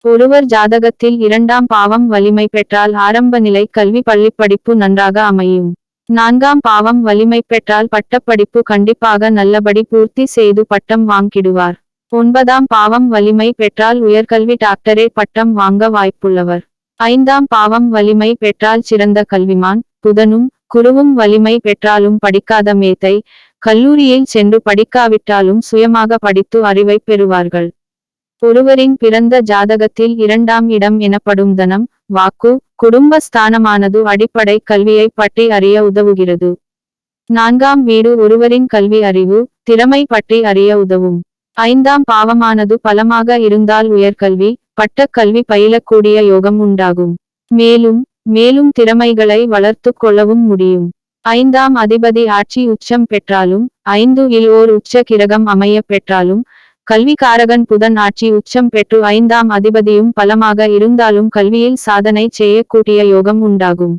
ஒருவர் ஜாதகத்தில் 2ஆம் பாவம் வலிமை பெற்றால் ஆரம்ப நிலை கல்வி பள்ளிப்படிப்பு நன்றாக அமையும். 4ஆம் பாவம் வலிமை பெற்றால் பட்டப்படிப்பு கண்டிப்பாக நல்லபடி பூர்த்தி செய்து பட்டம் வாங்கிடுவார். 9ஆம் பாவம் வலிமை பெற்றால் உயர்கல்வி டாக்டரேட் பட்டம் வாங்க வாய்ப்புள்ளவர். 5ஆம் பாவம் வலிமை பெற்றால் சிறந்த கல்விமான். புதனும் குருவும் வலிமை பெற்றாலும் படிக்காத மேதை, கல்லூரியில் சென்று படிக்காவிட்டாலும் சுயமாக படித்து அறிவை பெறுவார்கள். ஒருவரின் பிறந்த ஜாதகத்தில் 2ஆம் இடம் எனப்படும் தனம், வாக்கு, குடும்ப ஸ்தானமானது அடிப்படை கல்வியை பற்றி அறிய உதவுகிறது. 4ஆம் வீடு ஒருவரின் கல்வி அறிவு, திறமை பற்றி அறிய உதவும். 5ஆம் பாவமானது பலமாக இருந்தால் உயர்கல்வி, பட்டக் கல்வி பயிலக்கூடிய யோகம் உண்டாகும். மேலும் திறமைகளை வளர்த்து கொள்ளவும் முடியும். 5ஆம் அதிபதி ஆட்சி உச்சம் பெற்றாலும், 5 இல் ஓர் உச்ச கிரகம் அமைய பெற்றாலும், கல்விகாரகன் புதன் ஆட்சி உச்சம் பெற்று 5ஆம் அதிபதியும் பலமாக இருந்தாலும் கல்வியில் சாதனை செய்யக்கூடிய யோகம் உண்டாகும்.